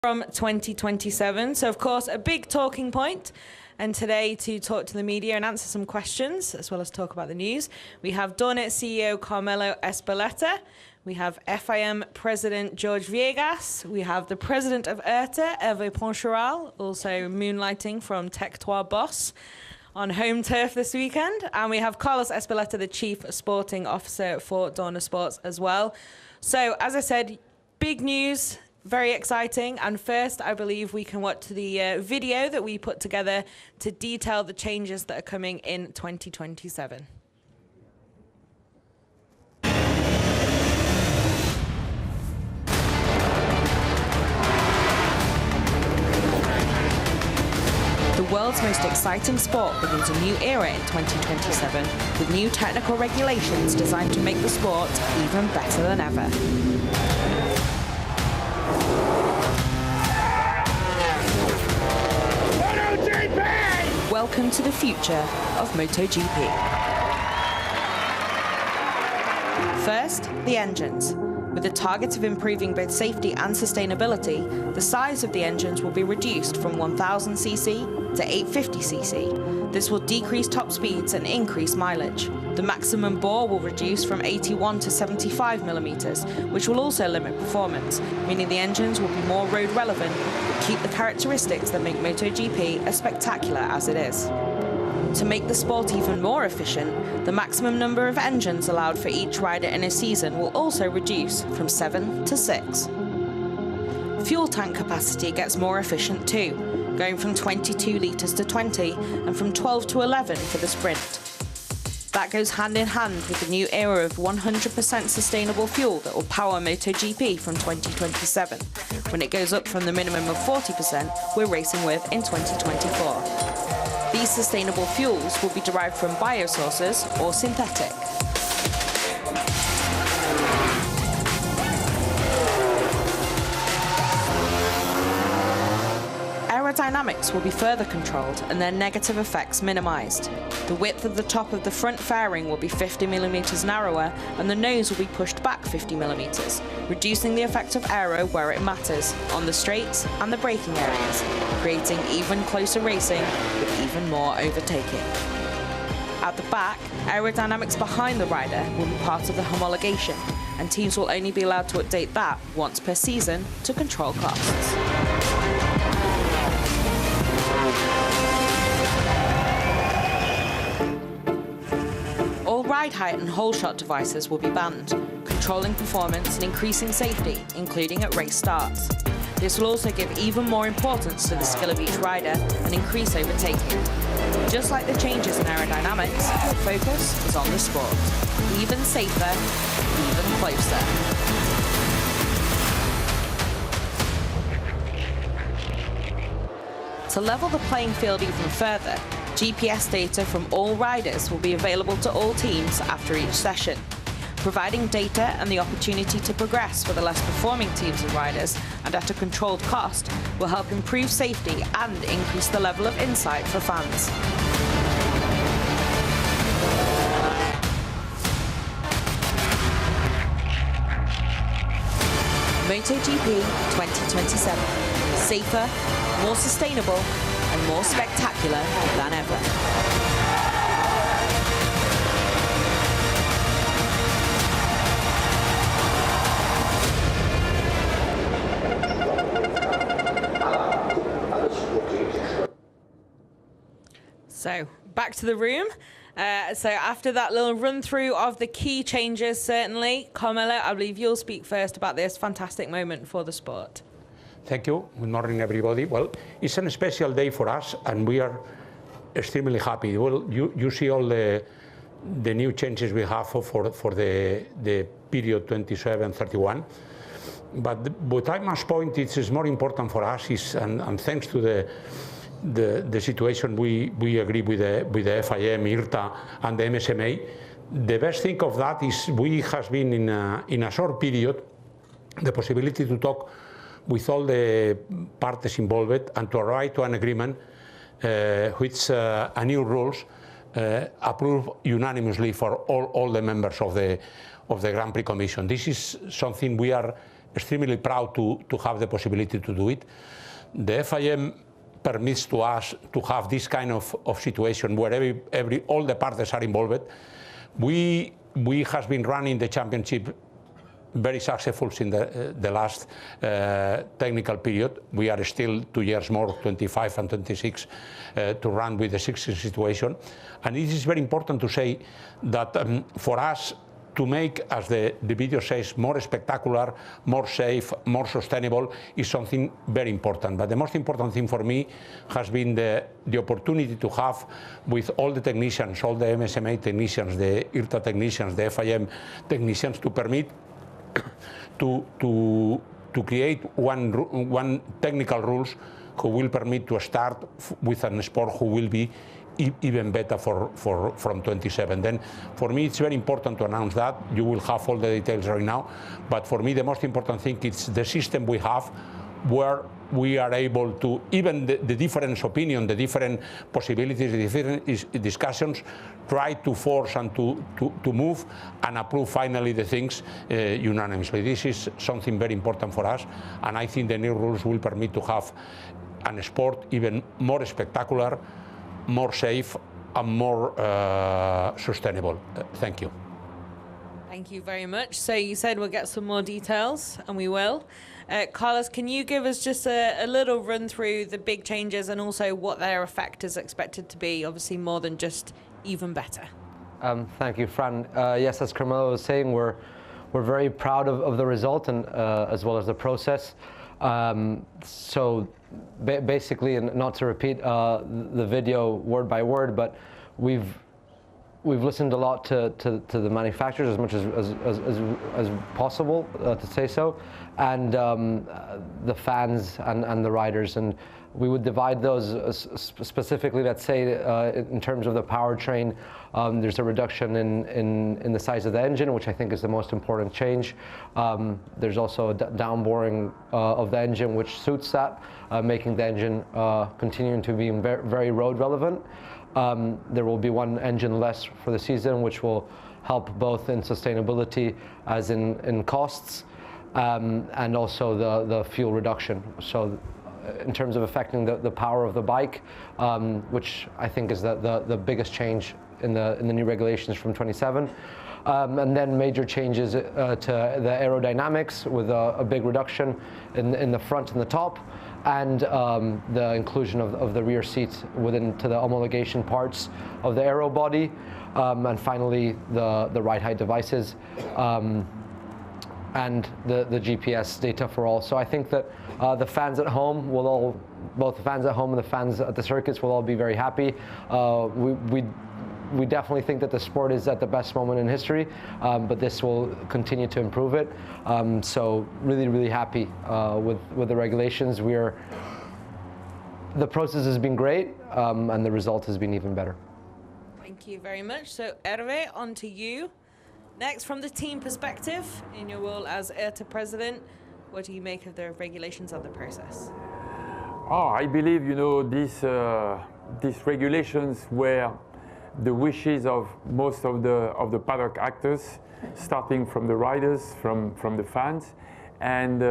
From 2027. So, of course, a big talking point. And today, to talk to the media and answer some questions, as well as talk about the news, we have Dorna CEO Carmelo Ezpeleta. We have FIM President Jorge Viegas. We have the President of IRTA, Herve Poncharal, also moonlighting from Tech2 Boss on home turf this weekend. And we have Carlos Ezpeleta, the Chief Sporting Officer for Dorna Sports as well. So, as I said, big news. Very exciting. And first, I believe we can watch the video that we put together to detail the changes that are coming in 2027. The world's most exciting sport begins a new era in 2027 with new technical regulations designed to make the sport even better than ever. Welcome to the future of MotoGP. First, the engines. With the target of improving both safety and sustainability, the size of the engines will be reduced from 1000cc to 850cc. This will decrease top speeds and increase mileage. The maximum bore will reduce from 81 to 75 millimeters, which will also limit performance, meaning the engines will be more road relevant, but keep the characteristics that make MotoGP as spectacular as it is. To make the sport even more efficient, the maximum number of engines allowed for each rider in a season will also reduce from 7 to 6. Fuel tank capacity gets more efficient too, going from 22 litres to 20 and from 12 to 11 for the sprint. That goes hand in hand with the new era of 100% sustainable fuel that will power MotoGP from 2027, when it goes up from the minimum of 40% we're racing with in 2024. These sustainable fuels will be derived from biosources or synthetic. Aerodynamics will be further controlled and their negative effects minimized. The width of the top of the front fairing will be 50 millimeters narrower and the nose will be pushed back 50 millimeters, reducing the effect of aero where it matters, on the straights and the braking areas, creating even closer racing with even more overtaking. At the back, aerodynamics behind the rider will be part of the homologation, and teams will only be allowed to update that once per season to control costs. All ride height and hole shot devices will be banned, controlling performance and increasing safety, including at race starts. This will also give even more importance to the skill of each rider and increase overtaking. Just like the changes in aerodynamics, the focus is on the sport. Even safer, even closer. To level the playing field even further, GPS data from all riders will be available to all teams after each session. Providing data and the opportunity to progress for the less performing teams and riders, and at a controlled cost, will help improve safety and increase the level of insight for fans. MotoGP 2027. Safer, more sustainable, and more spectacular than ever. So, back to the room. So after that little run through of the key changes, certainly, Carmelo, I believe you'll speak first about this fantastic moment for the sport. Thank you. Good morning, everybody. Well, it's a special day for us, and we are extremely happy. Well, you see all the new changes we have for the period 27-31. But what I must point is more important for us is, and thanks to the situation we agree with the FIM, IRTA, and the MSMA, the best thing of that is we has been in a short period the possibility to talk with all the parties involved and to arrive to an agreement which a new rules approved unanimously for all the members of the Grand Prix Commission. This is something we are extremely proud to have the possibility to do it. The FIM permits to us to have this kind of situation where all the parties are involved. We has been running the championship very successful in the last technical period. We are still 2 years more, 25 and 26, to run with the 60 situation. And it is very important to say that for us to make, as the video says, more spectacular, more safe, more sustainable is something very important. But the most important thing for me has been the opportunity to have with all the technicians, all the MSMA technicians, the IRTA technicians, the FIM technicians, to permit to create one technical rules who will permit to start with a sport who will be even better from 27. Then for me it's very important to announce that. You will have all the details right now, but for me the most important thing is the system we have, where we are able to, even the different opinion, the different possibilities, the different discussions, try to force and to move and approve finally the things unanimously. This is something very important for us, and I think the new rules will permit to have a sport even more spectacular, more safe, and more sustainable. Thank you. Thank you very much. So you said we'll get some more details, and we will. Carlos, can you give us just a little run through the big changes and also what their effect is expected to be, obviously more than just even better? Thank you, Fran. Yes, as Carmelo was saying, we're very proud of the result and as well as the process. So basically, and not to repeat the video word by word, but we've listened a lot to the manufacturers as much as possible, to say so, and the fans and the riders. And we would divide those specifically, let's say, in terms of the powertrain. There's a reduction in the size of the engine, which I think is the most important change. There's also a downboring of the engine, which suits that, making the engine continuing to be very road relevant. There will be one engine less for the season, which will help both in sustainability as in costs, and also the fuel reduction. So in terms of affecting the power of the bike, which I think is the biggest change in the new regulations from 27. And then major changes to the aerodynamics with a big reduction in the front and the top, and the inclusion of the rear seats to the homologation parts of the aero body, and finally the ride height devices, and the GPS data for all. So I think that the fans at home both the fans at home and the fans at the circuits will all be very happy. We definitely think that the sport is at the best moment in history, but this will continue to improve it. So really happy with the regulations. The process has been great, and the result has been even better. Thank you very much. So Herve, on to you. Next, from the team perspective, in your role as IRTA president, what do you make of the regulations of the process? I believe, these regulations were the wishes of most of the paddock actors, starting from the riders, from the fans, and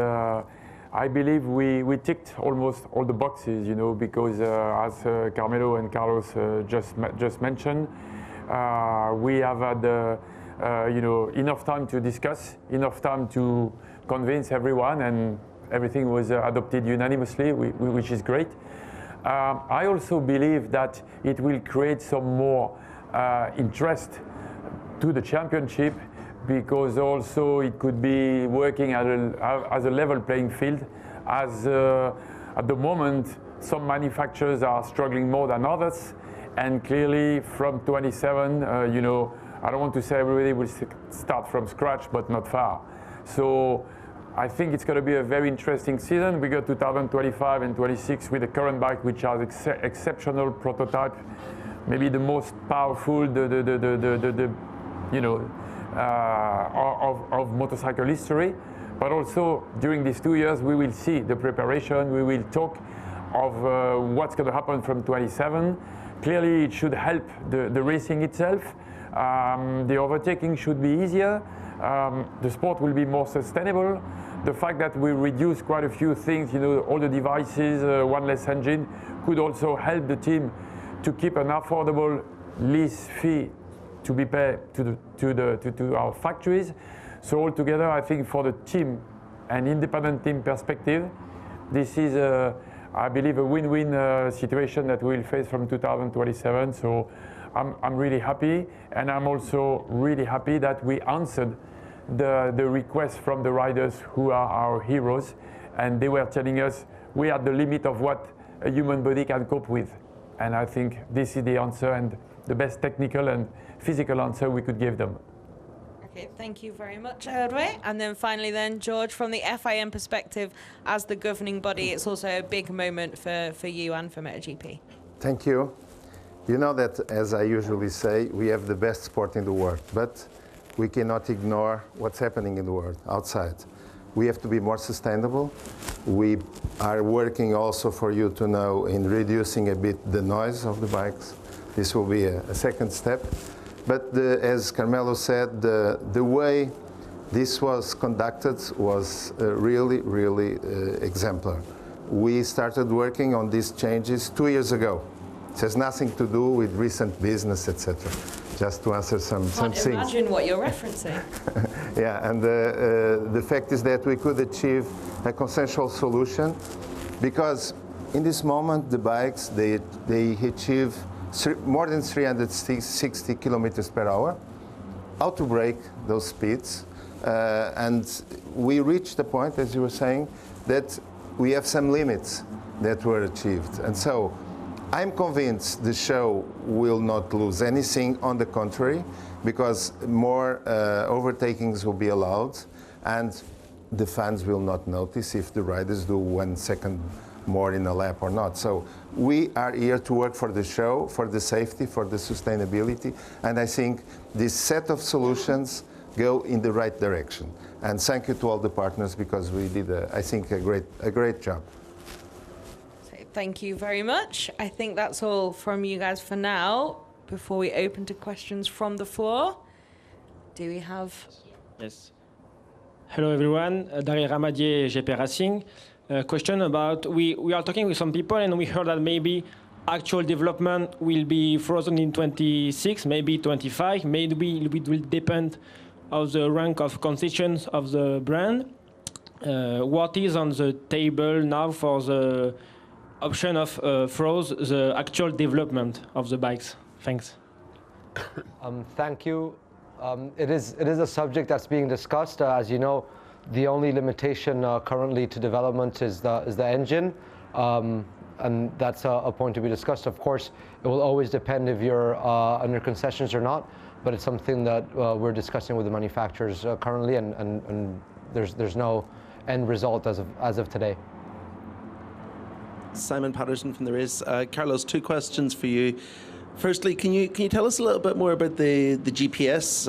I believe we ticked almost all the boxes, because as Carmelo and Carlos just mentioned, we have had enough time to discuss, enough time to convince everyone, and everything was adopted unanimously, which is great. I also believe that it will create some more interest to the championship, because also it could be working as a level playing field, as at the moment some manufacturers are struggling more than others, and clearly from 27, I don't want to say everybody will start from scratch, but not far. So I think it's going to be a very interesting season. We got 2025 and 26 with the current bike, which are exceptional prototype, maybe the most powerful, of motorcycle history. But also during these 2 years, we will see the preparation. We will talk of what's going to happen from 27. Clearly, it should help the racing itself. The overtaking should be easier. The sport will be more sustainable. the fact that we reduce quite a few things, all the devices, one less engine, could also help the team to keep an affordable lease fee to be paid to our factories. So altogether, I think for the team, an independent team perspective, this is, I believe, a win-win situation that we'll face from 2027. So I'm really happy, and I'm also really happy that we answered the request from the riders who are our heroes, and they were telling us we are at the limit of what a human body can cope with. And I think this is the answer and the best technical and physical answer we could give them. Okay, thank you very much, Herve. And then finally then, George, from the FIM perspective, as the governing body, it's also a big moment for you and for MotoGP. Thank you. You know that, as I usually say, we have the best sport in the world, but we cannot ignore what's happening in the world outside. We have to be more sustainable. We are working also, for you to know, in reducing a bit the noise of the bikes. This will be a second step. But as Carmelo said, the way this was conducted was really, really exemplary. We started working on these changes 2 years ago. It has nothing to do with recent business, etc. Just to answer some things. I can't imagine what you're referencing. Yeah, and the fact is that we could achieve a consensual solution, because in this moment the bikes, they achieve more than 360 kilometers per hour. How to break those speeds? And we reached the point, as you were saying, that we have some limits that were achieved. And so I'm convinced the show will not lose anything. On the contrary, because more overtakings will be allowed, and the fans will not notice if the riders do 1 second more in a lap or not. So we are here to work for the show, for the safety, for the sustainability, and I think this set of solutions go in the right direction. And thank you to all the partners, because we did, I think, a great job. Thank you very much. I think that's all from you guys for now. Before we open to questions from the floor, do we have? Yes. Hello everyone, Daryl Ramadier, GP Racing. Question about, we are talking with some people and we heard that maybe actual development will be frozen in 26, maybe 25, maybe it will depend of the rank of concessions of the brand. What is on the table now for the option of froze the actual development of the bikes? Thanks. Thank you. It is a subject that's being discussed. As you know, the only limitation currently to development is the engine, and that's a point to be discussed. Of course, it will always depend if you're under concessions or not, but it's something that we're discussing with the manufacturers currently, and there's no end result as of today. Simon Patterson from the race. Carlos, 2 questions for you. Firstly, can you tell us a little bit more about the GPS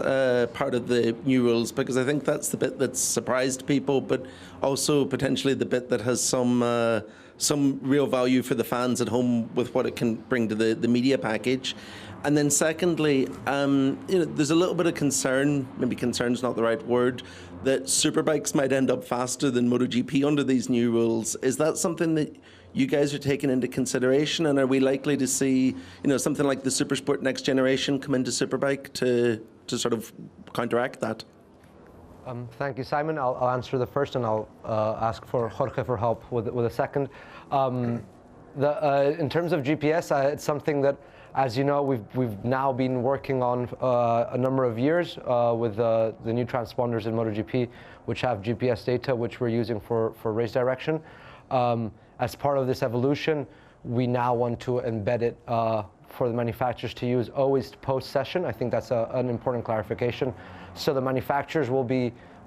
part of the new rules? Because I think that's the bit that's surprised people, but also potentially the bit that has some real value for the fans at home with what it can bring to the media package. And then secondly, there's a little bit of concern, maybe concern's not the right word, that superbikes might end up faster than MotoGP under these new rules. Is that something that you guys are taking into consideration, and are we likely to see, something like the Supersport Next Generation come into Superbike to sort of counteract that? Thank you, Simon. I'll answer the first, and I'll ask for Jorge for help with the second. In terms of GPS, it's something that, as you know, we've now been working on a number of years with the new transponders in MotoGP, which have GPS data, which we're using for race direction. As part of this evolution, we now want to embed it for the manufacturers to use always post-session. I think that's an important clarification. So the manufacturers will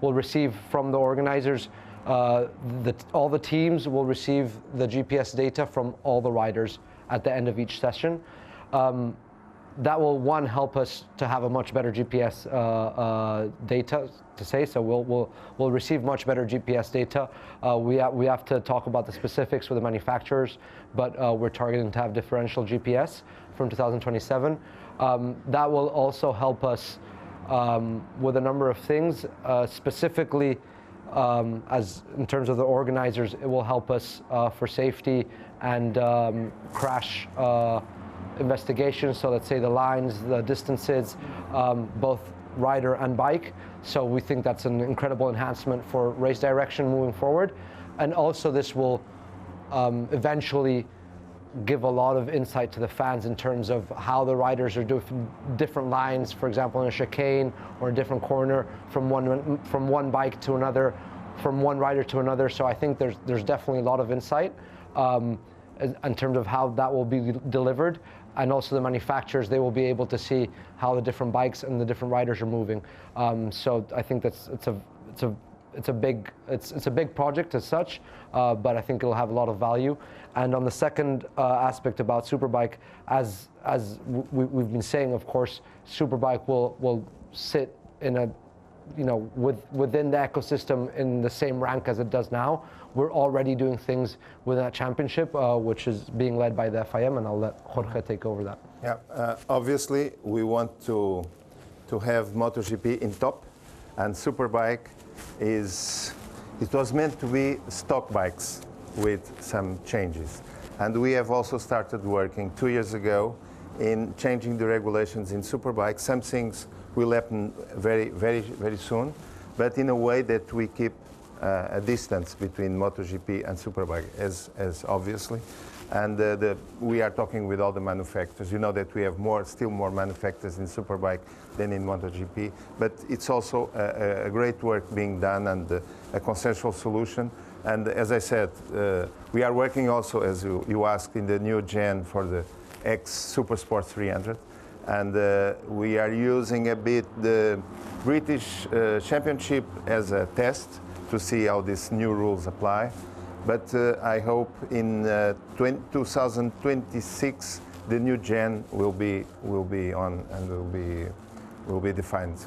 receive from the organizers, all the teams will receive the GPS data from all the riders at the end of each session. That will, one, help us to have a much better GPS data to say. So we'll receive much better GPS data. We have to talk about the specifics with the manufacturers, but we're targeting to have differential GPS from 2027. That will also help us with a number of things, specifically as in terms of the organizers, it will help us for safety and crash investigations. So let's say the lines, the distances, both rider and bike. So we think that's an incredible enhancement for race direction moving forward. And also this will eventually give a lot of insight to the fans in terms of how the riders are doing different lines, for example, in a chicane or a different corner from one bike to another, from one rider to another. So I think there's definitely a lot of insight in terms of how that will be delivered. And also the manufacturers, they will be able to see how the different bikes and the different riders are moving. So I think it's a big project as such, but I think it'll have a lot of value. And on the second aspect about Superbike, as we've been saying, of course, Superbike will sit in a, within the ecosystem in the same rank as it does now. We're already doing things with that championship, which is being led by the FIM, and I'll let Jorge take over that. Yeah, obviously we want to have MotoGP in top, and Superbike it was meant to be stock bikes with some changes. And we have also started working 2 years ago in changing the regulations in Superbike. Some things will happen very, very, very soon, but in a way that we keep a distance between MotoGP and Superbike, as obviously. And we are talking with all the manufacturers. You know that we have still more manufacturers in Superbike than in MotoGP, but it's also a great work being done and a consensual solution. And as I said, we are working also, as you asked, in the new gen for the X Supersport 300. And we are using a bit the British Championship as a test to see how these new rules apply. But I hope in 2026 the new gen will be on and will be defined.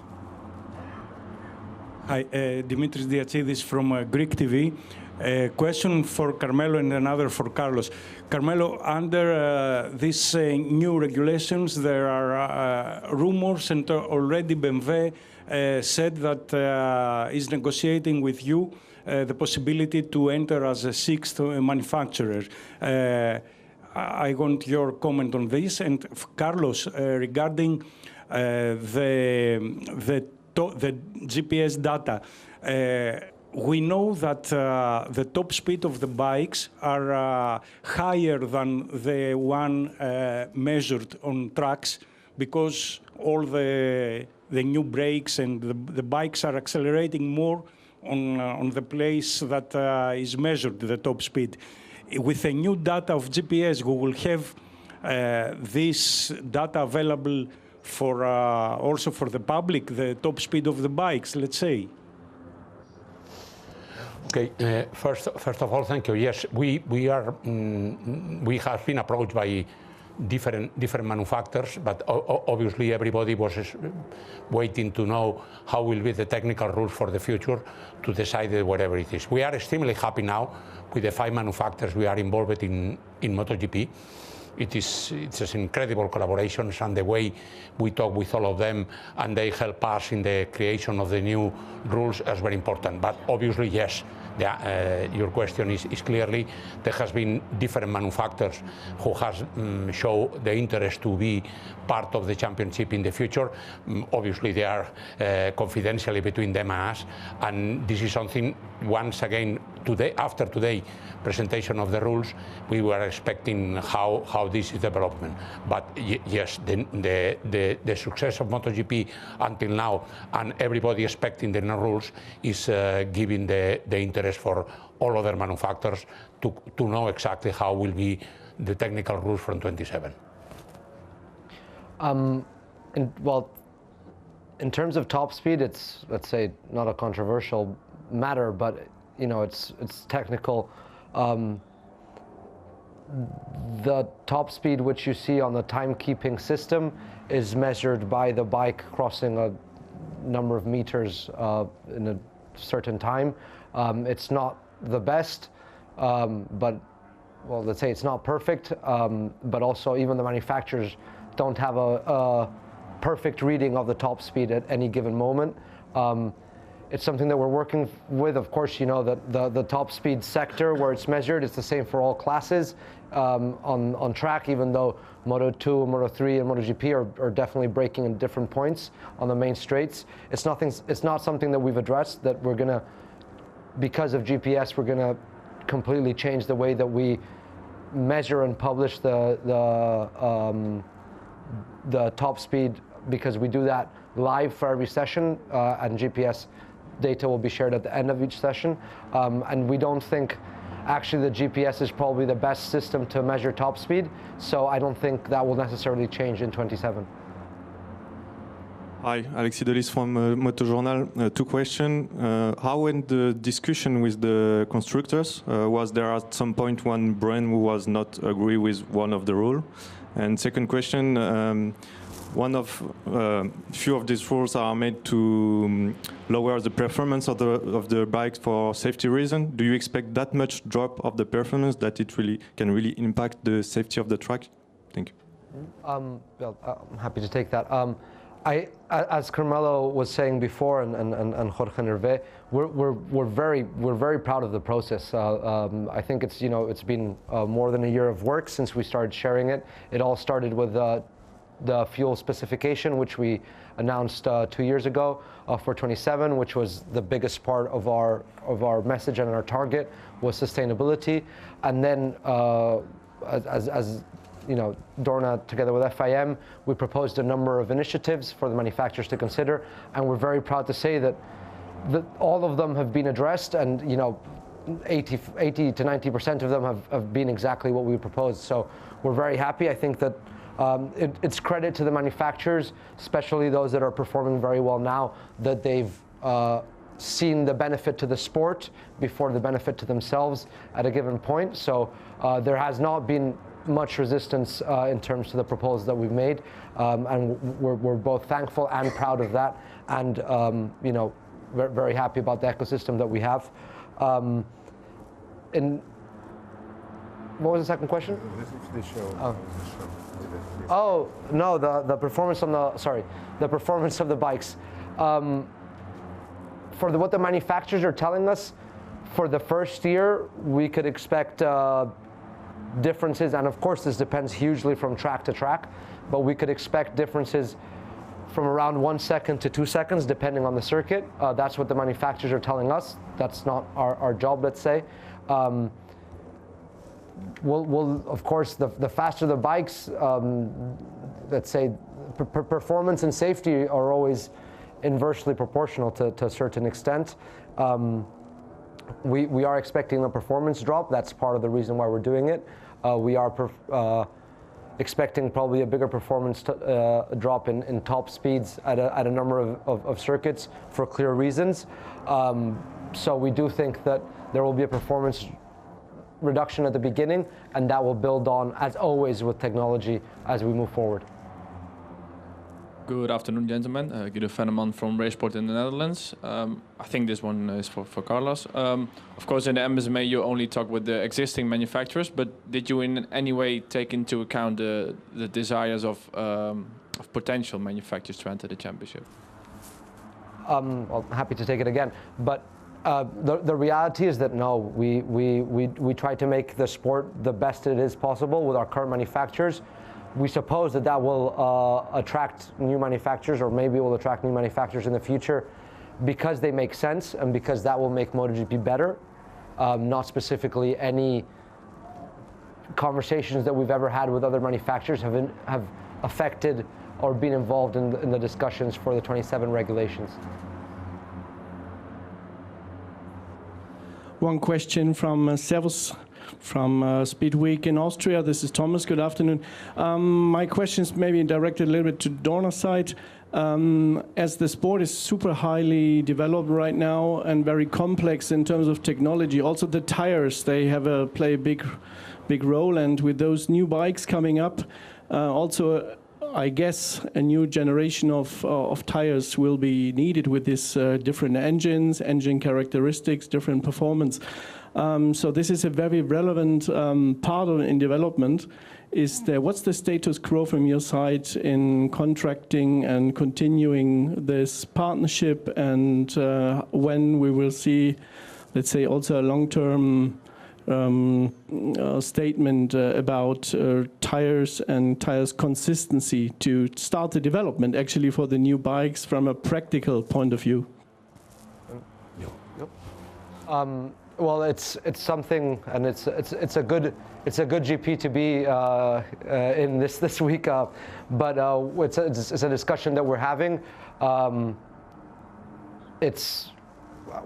Hi, Dimitris Diatsidis from Greek TV. A question for Carmelo and another for Carlos. Carmelo, under these new regulations, there are rumors, and already BMW said that is negotiating with you the possibility to enter as a sixth manufacturer. I want your comment on this. And Carlos, regarding the GPS data, we know that the top speed of the bikes are higher than the one measured on tracks, because all the new brakes and the bikes are accelerating more on the place that is measured, the top speed. With the new data of GPS, we will have this data available for also for the public, the top speed of the bikes, let's say. Okay, first of all, thank you. Yes, we have been approached by different manufacturers, but obviously everybody was waiting to know how will be the technical rules for the future to decide whatever it is. We are extremely happy now with the 5 manufacturers we are involved in MotoGP. It's an incredible collaboration, and the way we talk with all of them and they help us in the creation of the new rules is very important. But obviously, yes, your question is clearly there has been different manufacturers who has shown the interest to be part of the championship in the future. Obviously, they are confidentially between them and us, and this is something, once again, today, after today presentation of the rules, we were expecting how this is development. But yes, the success of MotoGP until now, and everybody expecting the new rules, is giving the interest for all other manufacturers to know exactly how will be the technical rules from 27. Well, in terms of top speed, it's, let's say, not a controversial matter, but it's technical. The top speed which you see on the timekeeping system is measured by the bike crossing a number of meters in a certain time. It's not the best, but, well, let's say it's not perfect, but also even the manufacturers don't have a perfect reading of the top speed at any given moment. It's something that we're working with. Of course, you know that the top speed sector where it's measured, it's the same for all classes on track, even though Moto2, Moto3, and MotoGP are definitely braking in different points on the main straights. It's not something that we've addressed, that we're gonna, because of GPS, we're gonna completely change the way that we measure and publish the top speed, because we do that live for every session, and GPS data will be shared at the end of each session. And we don't think actually the GPS is probably the best system to measure top speed, so I don't think that will necessarily change in 27. Hi, Alexis Delis from MotoJournal. Two questions. How went the discussion with the constructors? Was there at some point one brand who was not agree with one of the rules? And second question, few of these rules are made to lower the performance of the bike for safety reasons. Do you expect that much drop of the performance that it can really impact the safety of the track? Thank you. Well, I'm happy to take that. As Carmelo was saying before, and Jorge and Herve, we're very proud of the process. I think it's been more than a year of work since we started sharing it. It all started with the fuel specification, which we announced 2 years ago for 27, which was the biggest part of our message and our target was sustainability. And then as you know, Dorna together with FIM, we proposed a number of initiatives for the manufacturers to consider, and we're very proud to say that all of them have been addressed, and 80 to 90% of them have been exactly what we proposed. So we're very happy. I think that it's credit to the manufacturers, especially those that are performing very well now, that they've seen the benefit to the sport before the benefit to themselves at a given point. So there has not been much resistance in terms to the proposals that we've made, and we're both thankful and proud of that, and very happy about the ecosystem that we have. And what was the second question? Oh no, the performance on the performance of the bikes. For what the manufacturers are telling us, for the first year we could expect differences, and of course this depends hugely from track to track, but we could expect differences from around 1 second to 2 seconds depending on the circuit. That's what the manufacturers are telling us. That's not our job, let's say. We'll of course, the faster the bikes, let's say performance and safety are always inversely proportional to a certain extent. We are expecting a performance drop. That's part of the reason why we're doing it. We are expecting probably a bigger performance drop in top speeds at a number of circuits for clear reasons. So we do think that there will be a performance reduction at the beginning, and that will build on, as always with technology, as we move forward. Good afternoon, gentlemen. Guido Venneman from Raceport in the Netherlands. I think this one is for Carlos. Of course, in the MSMA, you only talk with the existing manufacturers, but did you in any way take into account the desires of potential manufacturers to enter the championship? Well, happy to take it again, but the reality is that no, we try to make the sport the best it is possible with our current manufacturers. We suppose that will attract new manufacturers, or maybe it will attract new manufacturers in the future because they make sense and because that will make MotoGP better. Not specifically any conversations that we've ever had with other manufacturers have affected or been involved in the discussions for the 27 regulations. One question from Servus from Speed Week in Austria. This is Thomas. Good afternoon. My question is maybe directed a little bit to Dorna's side. As the sport is super highly developed right now and very complex in terms of technology, also the tires, they play a big role, and with those new bikes coming up, also I guess a new generation of tires will be needed with this different engines, engine characteristics, different performance. So this is a very relevant part in development. What's the status quo from your side in contracting and continuing this partnership, and when we will see, let's say, also a long-term statement about tires and tires consistency to start the development actually for the new bikes from a practical point of view? Well, it's something, and it's a good GP to be in this week. But it's a discussion that we're having.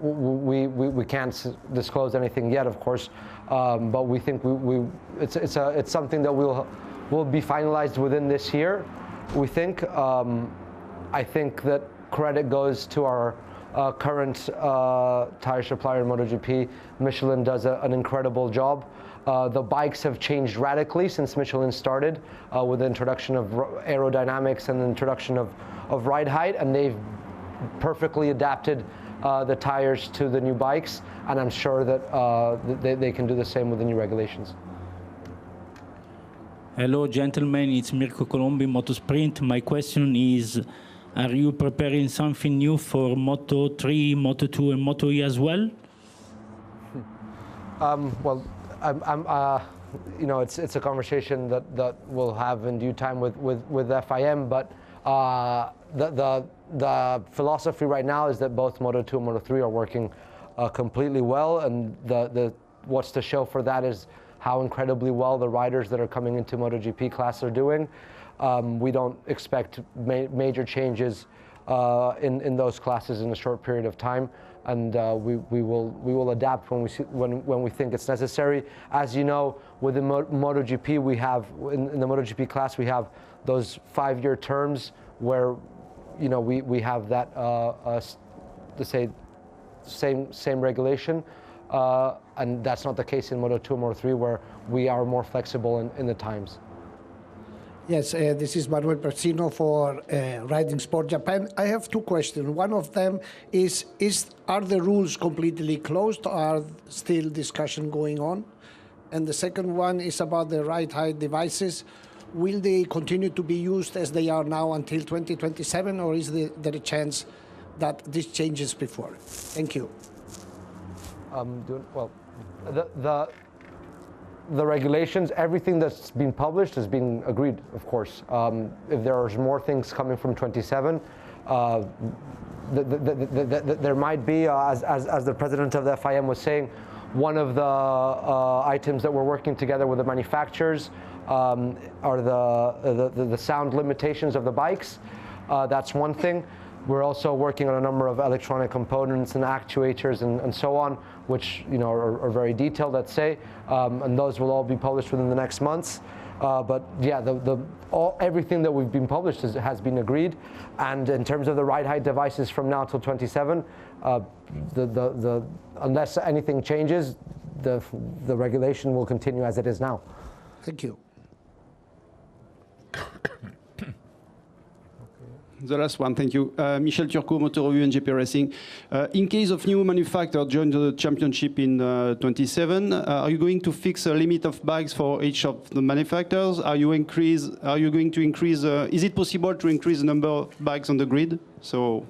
We can't disclose anything yet, of course, but we think it's something that will be finalized within this year. We think. I think that credit goes to our current tire supplier in MotoGP. Michelin does an incredible job. The bikes have changed radically since Michelin started with the introduction of aerodynamics and the introduction of ride height, and they've perfectly adapted the tires to the new bikes, and I'm sure that they can do the same with the new regulations. Hello, gentlemen. It's Mirko Colombi, Motosprint. My question is, are you preparing something new for Moto3, Moto2, and Moto E as well? Well, it's a conversation that we'll have in due time with FIM. But the philosophy right now is that both Moto2 and Moto3 are working completely well, and what's to show for that is how incredibly well the riders that are coming into MotoGP class are doing. We don't expect major changes in those classes in a short period of time, and we will adapt when we think it's necessary. As you know, with the MotoGP, we have in the MotoGP class we have those 5-year terms where we have that to say same regulation, and that's not the case in Moto2 and Moto3, where we are more flexible in the times. Yes, this is Manuel Persino for Riding Sport Japan. I have two questions. One of them is are the rules completely closed, or are still discussion going on? And the second one is about the ride height devices. Will they continue to be used as they are now until 2027, or is there a chance that this changes before? Thank you. Well, the regulations, everything that's been published has been agreed, of course. If there are more things coming from 27, there might be, as the president of the FIM was saying, one of the items that we're working together with the manufacturers are the sound limitations of the bikes. That's one thing. We're also working on a number of electronic components and actuators and so on, which are very detailed, let's say, and those will all be published within the next months. But yeah, everything that we've been published has been agreed. And in terms of the ride height devices from now till 27, unless anything changes, the regulation will continue as it is now. Thank you. The last one, thank you. Michel Turcot, Motor Revue and GP Racing. In case of new manufacturer join the championship in 27, are you going to fix a limit of bikes for each of the manufacturers? Are you going to increase? Is it possible to increase the number of bikes on the grid? So.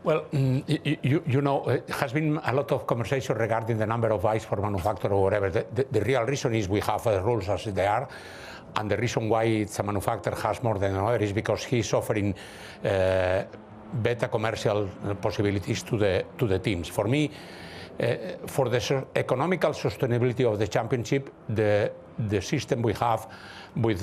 Well, it has been a lot of conversation regarding the number of bikes for manufacturer or whatever. The real reason is we have rules as they are. And the reason why it's a manufacturer has more than another is because he's offering better commercial possibilities to the teams. For me, for the economical sustainability of the championship, the system we have with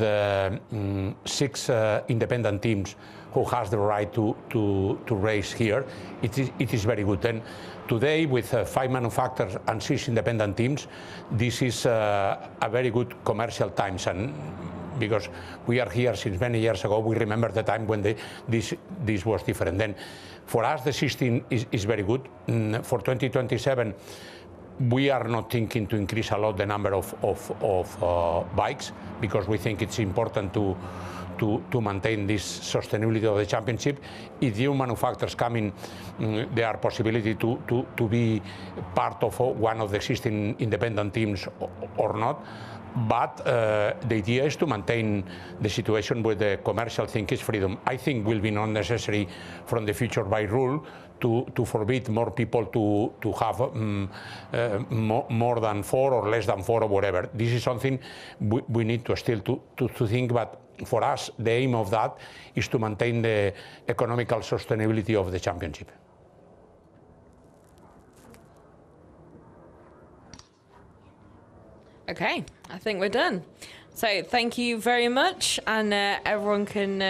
6 independent teams who has the right to race here, it is very good. And today, with 5 manufacturers and 6 independent teams, this is a very good commercial times. And because we are here since many years ago, we remember the time when this was different. Then, for us, the system is very good. For 2027, we are not thinking to increase a lot the number of bikes, because we think it's important to to maintain this sustainability of the championship. If new manufacturers come in, there are possibility to be part of one of the existing independent teams or not. But the idea is to maintain the situation where the commercial thing is freedom. I think will be not necessary from the future by rule to forbid more people to have more than 4 or less than 4 or whatever. This is something we need to still to think, but for us the aim of that is to maintain the economical sustainability of the championship. Okay, I think we're done. So thank you very much, and everyone can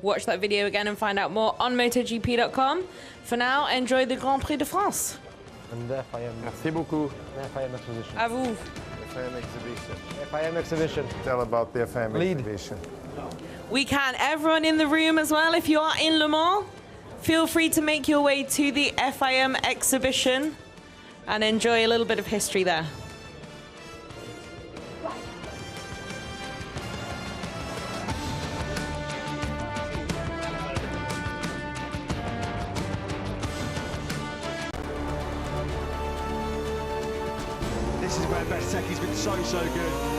watch that video again and find out more on MotoGP.com. For now, enjoy the Grand Prix de France. And the FIM. Merci beaucoup. FIM exposition. À vous. FIM exhibition. FIM exhibition. Tell about the FIM Lead. exhibition. We can. Everyone in the room as well, if you are in Le Mans, feel free to make your way to the FIM exhibition and enjoy a little bit of history there. This is where Bezzecchi's been so good.